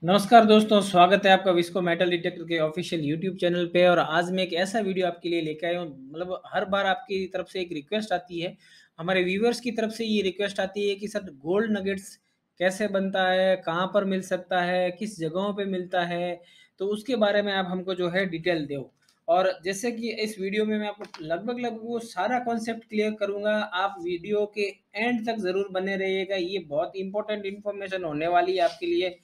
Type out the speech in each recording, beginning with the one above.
नमस्कार दोस्तों, स्वागत है आपका विस्को मेटल डिटेक्टर के ऑफिशियल यूट्यूब चैनल पे। और आज मैं एक ऐसा वीडियो आपके लिए लेके आया हूँ। मतलब हर बार आपकी तरफ से एक रिक्वेस्ट आती है, हमारे व्यूवर्स की तरफ से ये रिक्वेस्ट आती है कि सर गोल्ड नगेट्स कैसे बनता है, कहाँ पर मिल सकता है, किस जगहों पे मिलता है, तो उसके बारे में आप हमको जो है डिटेल दो। और जैसे कि इस वीडियो में मैं आपको लगभग लगभग वो सारा कॉन्सेप्ट क्लियर करूंगा। आप वीडियो के एंड तक जरूर बने रहिएगा, ये बहुत इंपॉर्टेंट इन्फॉर्मेशन होने वाली है आपके लिए।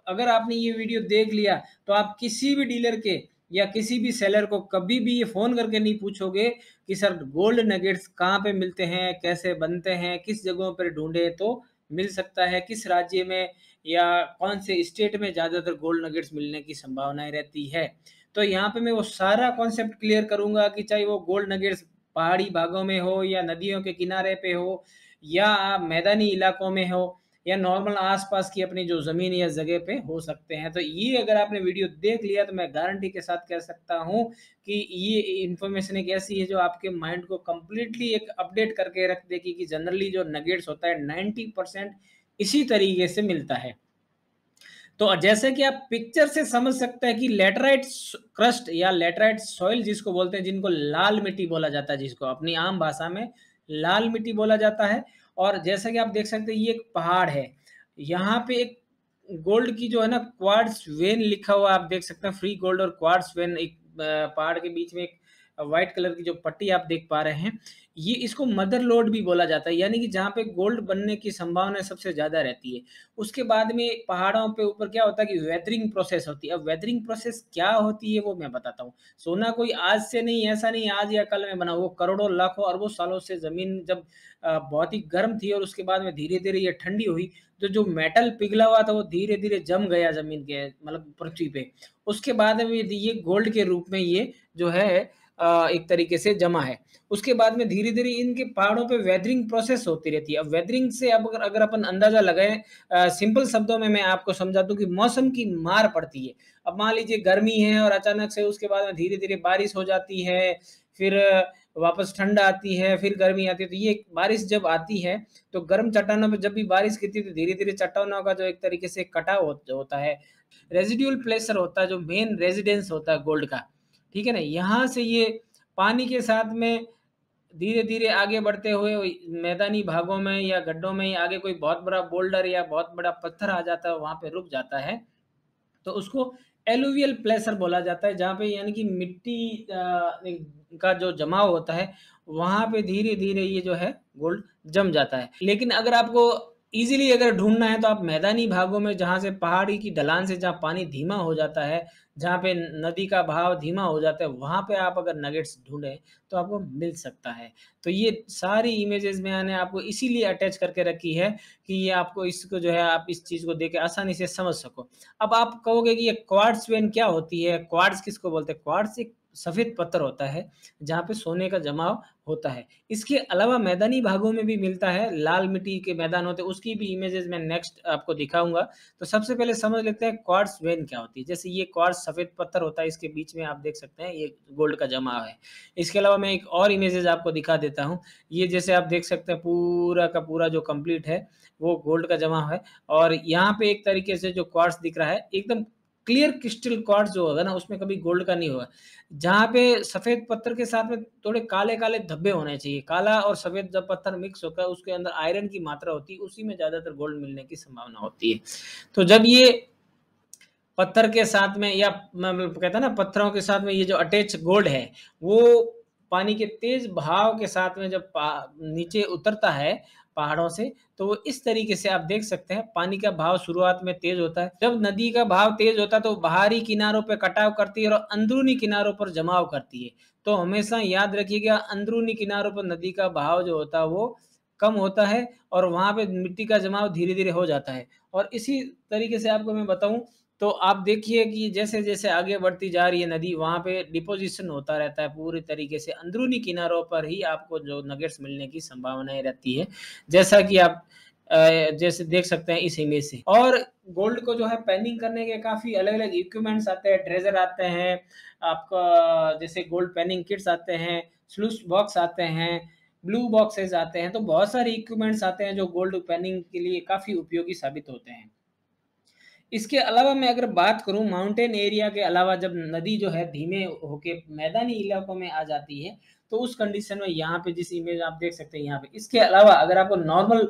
अगर आपने ये वीडियो देख लिया तो आप किसी भी डीलर के या किसी भी सेलर को कभी भी ये फोन करके नहीं पूछोगे कि सर गोल्ड नगेट्स कहाँ पे मिलते हैं, कैसे बनते हैं, किस जगहों पर ढूंढे तो मिल सकता है, किस राज्य में या कौन से स्टेट में ज्यादातर गोल्ड नगेट्स मिलने की संभावनाएं रहती है। तो यहाँ पे मैं वो सारा कॉन्सेप्ट क्लियर करूंगा कि चाहे वो गोल्ड नगेट्स पहाड़ी भागों में हो या नदियों के किनारे पे हो या मैदानी इलाकों में हो या नॉर्मल आसपास की अपनी जो ज़मीन या जगह पे हो सकते हैं। तो ये अगर आपने वीडियो देख लिया तो मैं गारंटी के साथ कह सकता हूँ कि ये इन्फॉर्मेशन एक ऐसी है जो आपके माइंड को कंप्लीटली एक अपडेट करके रख देगी कि जनरली जो नगेट्स होता है 90% इसी तरीके से मिलता है। तो जैसे कि आप पिक्चर से समझ सकते हैं कि लेटराइट क्रस्ट या लेटराइट सॉइल जिसको बोलते हैं, जिनको लाल मिट्टी बोला जाता है, जिसको अपनी आम भाषा में लाल मिट्टी बोला जाता है। और जैसा कि आप देख सकते हैं ये एक पहाड़ है, यहाँ पे एक गोल्ड की जो है ना क्वार्ट्ज वेन लिखा हुआ आप देख सकते हैं। फ्री गोल्ड और क्वार्ट्ज वेन एक पहाड़ के बीच में एक व्हाइट कलर की जो पट्टी आप देख पा रहे हैं, ये इसको मदर लोड भी बोला जाता है, यानी कि जहाँ पे गोल्ड बनने की संभावना सबसे ज्यादा रहती है। उसके बाद में पहाड़ों पे ऊपर क्या होता है कि वेदरिंग प्रोसेस होती है। अब वेदरिंग प्रोसेस क्या होती है वो मैं बताता हूँ। सोना कोई आज से नहीं, ऐसा नहीं आज या कल में बना, वो करोड़ों लाखों अरबों सालों से जमीन जब बहुत ही गर्म थी और उसके बाद में धीरे धीरे ये ठंडी हुई, तो जो मेटल पिघला हुआ था वो धीरे धीरे जम गया जमीन के मतलब पृथ्वी पे। उसके बाद में ये गोल्ड के रूप में ये जो है एक तरीके से जमा है। उसके बाद में धीरे धीरे इनके पहाड़ों पे वेदरिंग प्रोसेस होती रहती है। अब वेदरिंग से अब अगर अगर अपन अंदाजा लगाएं, सिंपल शब्दों में मैं आपको समझा दूं कि मौसम की मार पड़ती है। अब मान लीजिए गर्मी है और अचानक से उसके बाद में धीरे धीरे बारिश हो जाती है, फिर वापस ठंड आती है, फिर गर्मी आती है। तो ये बारिश जब आती है तो गर्म चट्टानों पे जब भी बारिश गिरती है तो धीरे धीरे चट्टानों का जो एक तरीके से कटाव होता है, रेजिडुअल प्लेसर होता है, जो मेन रेजिडेंस होता है गोल्ड का, ठीक है ना, यहाँ से ये पानी के साथ में धीरे धीरे आगे बढ़ते हुए मैदानी भागों में या गड्ढों में आगे कोई बहुत बड़ा बोल्डर या बहुत बड़ा पत्थर आ जाता है, वहां पे रुक जाता है। तो उसको एलुवियल प्लेसर बोला जाता है, जहाँ पे यानी कि मिट्टी का जो जमाव होता है वहां पे धीरे धीरे ये जो है गोल्ड जम जाता है। लेकिन अगर आपको इजीली अगर ढूंढना है तो आप मैदानी भागों में, जहाँ से पहाड़ी की ढलान से जहाँ पानी धीमा हो जाता है, जहाँ पे नदी का बहाव धीमा हो जाता है, वहां पे आप अगर नगेट्स ढूंढे तो आपको मिल सकता है। तो ये सारी इमेजेस मैंने आपको इसीलिए अटैच करके रखी है कि ये आपको इसको जो है आप इस चीज को देख के आसानी से समझ सको। अब आप कहोगे कि ये क्वार्ट्ज वेन क्या होती है, क्वार्ट्ज किसको बोलते हैं? क्वार्ट्ज एक सफेद पत्थर होता है जहाँ पे सोने का जमाव होता है। इसके अलावा मैदानी भागों में भी मिलता है, लाल मिट्टी के मैदान होते हैं, उसकी भी इमेजेस मैं नेक्स्ट आपको दिखाऊंगा। तो सबसे पहले समझ लेते हैं क्वार्ट्ज वेन क्या होती है। जैसे ये क्वार्ट्ज सफेद पत्थर होता है, इसके बीच में आप देख सकते हैं ये गोल्ड का जमाव है। इसके अलावा मैं एक और इमेजेस आपको दिखा देता हूँ। ये जैसे आप देख सकते हैं पूरा का पूरा जो कंप्लीट है वो गोल्ड का जमाव है। और यहाँ पे एक तरीके से जो क्वार्ट्ज दिख रहा है एकदम क्लियर क्रिस्टल क्वार्ट्ज जो होगा ना, उसमें कभी गोल्ड का नहीं होगा। जहाँ पे सफेद पत्थर के साथ में थोड़े काले काले धब्बे होने चाहिए, काला और सफेद जब पत्थर मिक्स होकर उसके अंदर आयरन की मात्रा होती है, उसी में ज्यादातर गोल्ड मिलने की संभावना होती है। तो जब ये पत्थर के साथ में या मतलब कहता है ना पत्थरों के साथ में ये जो अटैच गोल्ड है, वो पानी के तेज बहाव के साथ में जब नीचे उतरता है पहाड़ों से, तो वो इस तरीके से आप देख सकते हैं। पानी का भाव शुरुआत में तेज होता है, जब नदी का भाव तेज होता है तो बाहरी किनारों पर कटाव करती है और अंदरूनी किनारों पर जमाव करती है। तो हमेशा याद रखिएगा अंदरूनी किनारों पर नदी का बहाव जो होता है वो कम होता है और वहां पे मिट्टी का जमाव धीरे धीरे हो जाता है। और इसी तरीके से आपको मैं बताऊं तो आप देखिए कि जैसे-जैसे आगे बढ़ती जा रही है नदी, वहाँ पे डिपोज़िशन होता रहता है पूरी तरीके से। अंदरूनी किनारों पर ही आपको जो नगेट्स मिलने की संभावनाएँ रहती है। जैसा कि आप जैसे देख सकते हैं इस इमेज से। और गोल्ड को जो है पैनिंग करने के काफ़ी अलग-अलग इक्विपमेंट्स आते हैं, ट्रेजर आते हैं, आपका जैसे गोल्ड पैनिंग किट्स आते हैं, स्लूस बॉक्स आते हैं, ब्लू बॉक्सेस आते हैं, तो बहुत सारे इक्विपमेंट्स आते हैं जो गोल्ड पैनिंग के लिए काफ़ी उपयोगी साबित होते हैं। इसके अलावा मैं अगर बात करूँ माउंटेन एरिया के अलावा जब नदी जो है धीमे होके मैदानी इलाकों में आ जाती है, तो उस कंडीशन में यहाँ पे जिस इमेज आप देख सकते हैं यहाँ पे। इसके अलावा अगर आपको नॉर्मल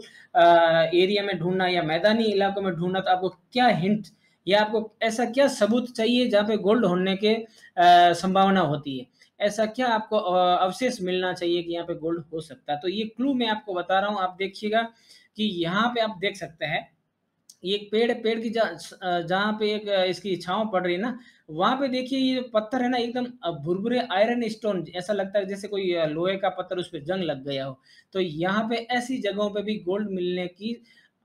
एरिया में ढूँढना या मैदानी इलाकों में ढूँढना तो आपको क्या हिंट या आपको ऐसा क्या सबूत चाहिए जहाँ पे गोल्ड होने के संभावना होती है? ऐसा क्या आपको अवशेष मिलना चाहिए कि यहाँ पे गोल्ड हो सकता है? तो ये क्लू मैं आपको बता रहा हूँ, आप देखिएगा कि यहाँ पे आप देख सकते हैं ये एक पेड़ है, पेड़ की जहाँ पे एक इसकी छाँव पड़ रही है ना, वहाँ पे देखिए ये जो पत्थर है ना एकदम भुरभुरे आयरन स्टोन ऐसा लगता है जैसे कोई लोहे का पत्थर उस पे जंग लग गया हो। तो यहाँ पे ऐसी जगहों पे भी गोल्ड मिलने की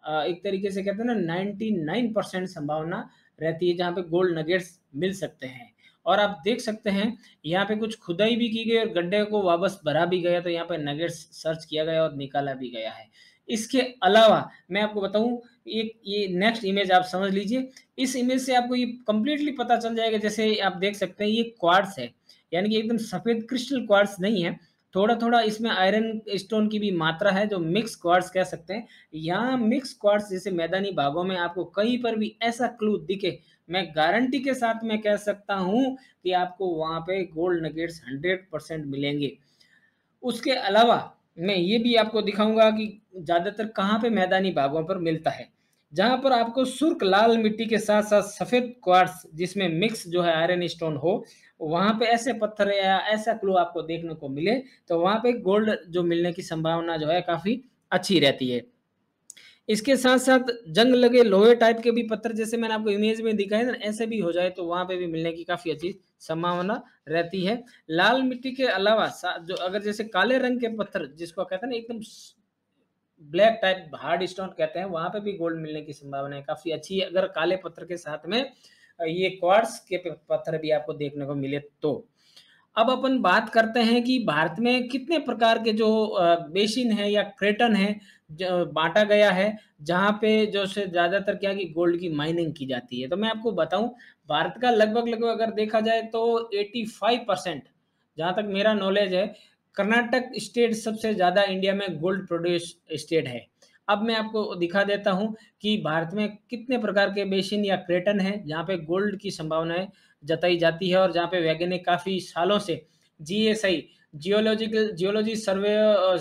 एक तरीके से कहते हैं ना 99% संभावना रहती है जहाँ पे गोल्ड नगेट्स मिल सकते हैं। और आप देख सकते हैं यहाँ पे कुछ खुदाई भी की गई और गड्ढे को वापस भरा भी गया तो यहाँ पे नगेट्स सर्च किया गया और निकाला भी गया है। इसके अलावा मैं आपको बताऊँ एक ये नेक्स्ट इमेज आप समझ लीजिए। इस इमेज से आपको ये कंप्लीटली पता चल जाएगा जैसे आप देख सकते हैं ये क्वार्ट्ज है। यानी कि एकदम सफ़ेद क्रिस्टल क्वार्ट्ज नहीं है। थोड़ा-थोड़ा इसमें आयरन स्टोन की भी मात्रा है जो मिक्स क्वार्ट्ज कह सकते हैं। यहाँ मिक्स क्वार्ट्ज जैसे मैदानी भागों में आपको कहीं पर भी ऐसा क्लू दिखे, मैं गारंटी के साथ मैं कह सकता हूँ कि आपको वहाँ पे गोल्ड नगेट्स 100% मिलेंगे। उसके अलावा मैं ये भी आपको दिखाऊँगा कि ज़्यादातर कहाँ पे मैदानी भागों पर मिलता है। जहाँ पर आपको सुर्ख लाल मिट्टी के साथ-साथ सफ़ेद क्वार्ट्ज जिसमें मिक्स जो है आयरन स्टोन हो, वहाँ पे ऐसे पत्थर या ऐसा क्लू आपको देखने को मिले, तो वहाँ पे गोल्ड जो मिलने की संभावना जो है काफ़ी अच्छी रहती है। इसके साथ-साथ जंग लगे लोहे टाइप के भी पत्थर जैसे मैंने आपको इमेज में दिखाए ना, ऐसे भी हो जाए तो वहाँ पे भी मिलने की काफ़ी अच्छी संभावना रहती है। लाल मिट्टी के अलावा जो अगर जैसे काले रंग के पत्थर जिसको कहते हैं ना एकदम ब्लैक टाइप हार्ड स्टोन कहते हैं, वहाँ पे भी गोल्ड मिलने की संभावनाएँ काफ़ी अच्छी है अगर काले पत्थर के साथ में ये क्वार्ट्ज के पत्थर भी आपको देखने को मिले तो। अब अपन बात करते हैं कि भारत में कितने प्रकार के जो बेसिन है या क्रेटन है बाँटा गया है, जहाँ पे जो से ज़्यादातर क्या है कि गोल्ड की माइनिंग की जाती है। तो मैं आपको बताऊँ भारत का लगभग-लगभग अगर देखा जाए तो 85% जहाँ तक मेरा नॉलेज है, कर्नाटक स्टेट सबसे ज़्यादा इंडिया में गोल्ड प्रोड्यूस स्टेट है। अब मैं आपको दिखा देता हूँ कि भारत में कितने प्रकार के बेसिन या क्रेटन हैं, जहाँ पे गोल्ड की संभावनाएँ जताई जाती है और जहाँ पे वैज्ञानिक काफ़ी सालों से GSI geology survey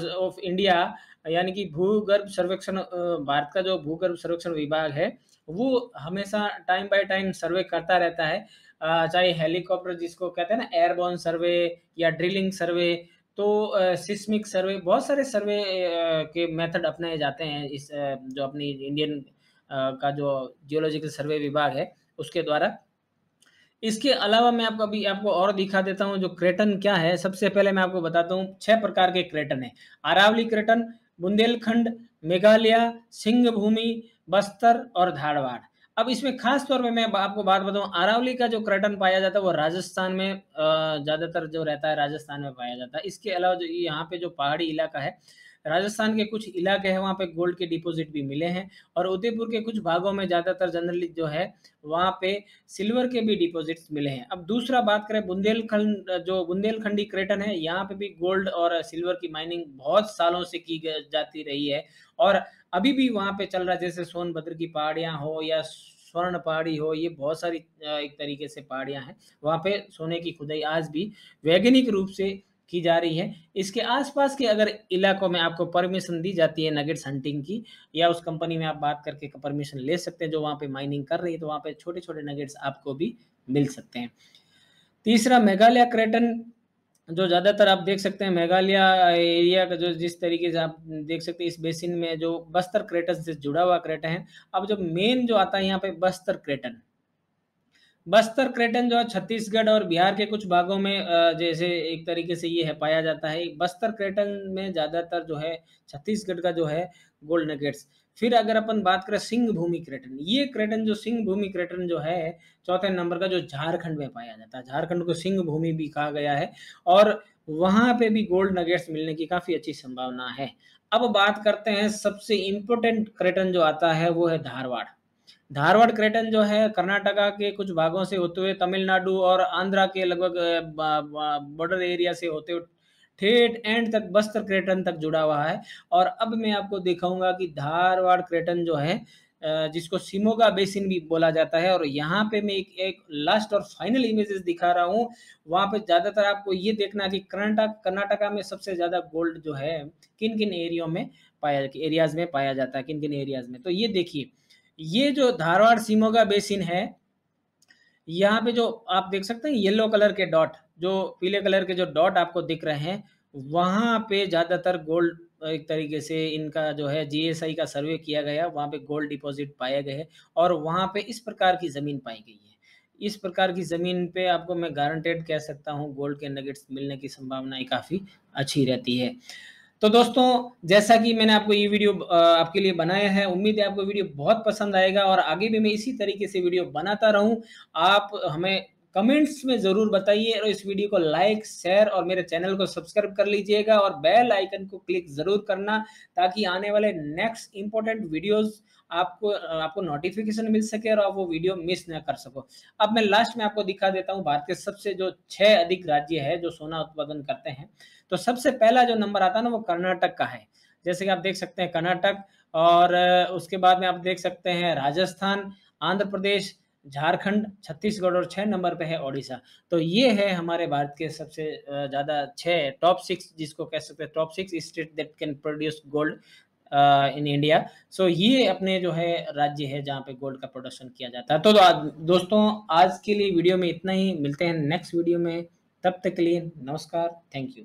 of India यानी कि भूगर्भ सर्वेक्षण भारत का जो भूगर्भ सर्वेक्षण विभाग है, वो हमेशा टाइम बाय टाइम सर्वे करता रहता है। चाहे हेलीकॉप्टर जिसको कहते हैं ना एयरबोर्न सर्वे या ड्रिलिंग सर्वे तो सिस्मिक सर्वे बहुत सारे सर्वे के मेथड अपनाए जाते हैं इस जो अपनी इंडियन का जो जियोलॉजिकल सर्वे विभाग है, उसके द्वारा। इसके अलावा मैं आपको अभी आपको और दिखा देता हूँ जो क्रेटन क्या है, सबसे पहले मैं आपको बताता हूँ 6 प्रकार के क्रेटन हैं। अरावली क्रेटन, बुंदेलखंड, मेघालय, सिंहभूमि, बस्तर और धारवाड़। अब इसमें ख़ास तौर पे मैं आपको बात बताऊँ अरावली का जो क्रेटन पाया जाता है वो राजस्थान में ज़्यादातर जो रहता है राजस्थान में पाया जाता है। इसके अलावा जो यहाँ पे जो पहाड़ी इलाका है, राजस्थान के कुछ इलाके हैं वहाँ पे गोल्ड के डिपॉज़िट भी मिले हैं और उदयपुर के कुछ भागों में ज़्यादातर जनरली जो है वहाँ पे सिल्वर के भी डिपॉजिट्स मिले हैं। अब दूसरा बात करें जो बुंदेलखंडी क्रेटन है, यहाँ पे भी गोल्ड और सिल्वर की माइनिंग बहुत सालों से की जाती रही है और अभी भी वहाँ पे चल रहा है जैसे सोनभद्र की पहाड़ियाँ हो या स्वर्ण पहाड़ी हो, ये बहुत सारी एक तरीके से पहाड़ियाँ हैं। वहाँ पे सोने की खुदाई आज भी वैज्ञानिक रूप से की जा रही है। इसके आस-पास के अगर इलाकों में आपको परमिशन दी जाती है नगेट्स हंटिंग की या उस कंपनी में आप बात करके परमिशन ले सकते हैं जो वहाँ पे माइनिंग कर रही है, तो वहाँ पे छोटे-छोटे नगेट्स आपको भी मिल सकते हैं। तीसरा मेघालय क्रेटन जो ज़्यादातर आप देख सकते हैं मेघालय एरिया का जो जिस तरीके से आप देख सकते हैं इस बेसिन में जो बस्तर क्रेटन से जुड़ा हुआ क्रेटन है। अब जो मेन जो आता है यहाँ पे बस्तर क्रेटन। बस्तर क्रेटन जो है छत्तीसगढ़ और बिहार के कुछ भागों में जैसे एक तरीके से ये है पाया जाता है। बस्तर क्रेटन में ज़्यादातर जो है छत्तीसगढ़ का जो है गोल्ड नगेट्स। फिर अगर अपन बात करें सिंह भूमि क्रेटन, ये क्रेटन जो सिंह भूमि क्रेटन जो है चौथे नंबर का जो झारखंड में पाया जाता है। झारखंड को सिंह भूमि भी कहा गया है और वहाँ पे भी गोल्ड नगेट्स मिलने की काफ़ी अच्छी संभावना है। अब बात करते हैं सबसे इम्पोर्टेंट क्रेटन जो आता है वो है धारवाड़। धारवाड़ क्रेटन जो है कर्नाटका के कुछ भागों से होते हुए तमिलनाडु और आंध्रा के लगभग बॉर्डर एरिया से होते हुए ठेठ एंड तक बस्तर क्रेटन तक जुड़ा हुआ है और अब मैं आपको दिखाऊंगा कि धारवाड़ क्रेटन जो है जिसको शिमोगा बेसिन भी बोला जाता है। और यहाँ पे मैं एक लास्ट और फाइनल इमेजेस दिखा रहा हूँ। वहाँ पे ज़्यादातर आपको ये देखना कि कर्नाटका में सबसे ज़्यादा गोल्ड जो है किन-किन एरियाज़ में पाया जाता है, किन-किन एरियाज़ में। तो ये देखिए, ये जो धारवाड़ शिमोगा बेसिन है, यहाँ पे जो आप देख सकते हैं येलो कलर के डॉट, जो पीले कलर के जो डॉट आपको दिख रहे हैं, वहाँ पे ज़्यादातर गोल्ड एक तरीके से इनका जो है जीएसआई का सर्वे किया गया, वहाँ पे गोल्ड डिपॉज़िट पाए गए हैं और वहाँ पे इस प्रकार की ज़मीन पाई गई है। इस प्रकार की ज़मीन पे आपको मैं गारंटेड कह सकता हूँ गोल्ड के नगेट्स मिलने की संभावनाएँ काफ़ी अच्छी रहती है। तो दोस्तों, जैसा कि मैंने आपको ये वीडियो आपके लिए बनाया है, उम्मीद है आपको वीडियो बहुत पसंद आएगा और आगे भी मैं इसी तरीके से वीडियो बनाता रहूँ। आप हमें कमेंट्स में ज़रूर बताइए और इस वीडियो को लाइक, शेयर और मेरे चैनल को सब्सक्राइब कर लीजिएगा और बेल आइकन को क्लिक ज़रूर करना, ताकि आने वाले नेक्स्ट इम्पोर्टेंट वीडियोज़ आपको नोटिफ़िकेशन मिल सके और आप वो वीडियो मिस ना कर सको। अब मैं लास्ट में आपको दिखा देता हूँ भारत के सबसे जो 6 अधिक राज्य है जो सोना उत्पादन करते हैं। तो सबसे पहला जो नंबर आता है ना वो कर्नाटक का है। जैसे कि आप देख सकते हैं कर्नाटक और उसके बाद में आप देख सकते हैं राजस्थान, आंध्र प्रदेश, झारखंड, छत्तीसगढ़ और 6 नंबर पे है ओडिशा। तो ये है हमारे भारत के सबसे ज़्यादा 6 टॉप 6 जिसको कह सकते हैं top 6 state that can produce gold in India. So ये अपने जो है राज्य है जहाँ पे गोल्ड का प्रोडक्शन किया जाता है। तो दोस्तों, आज के लिए वीडियो में इतना ही, मिलते हैं नेक्स्ट वीडियो में। तब तक के लिए नमस्कार, थैंक यू।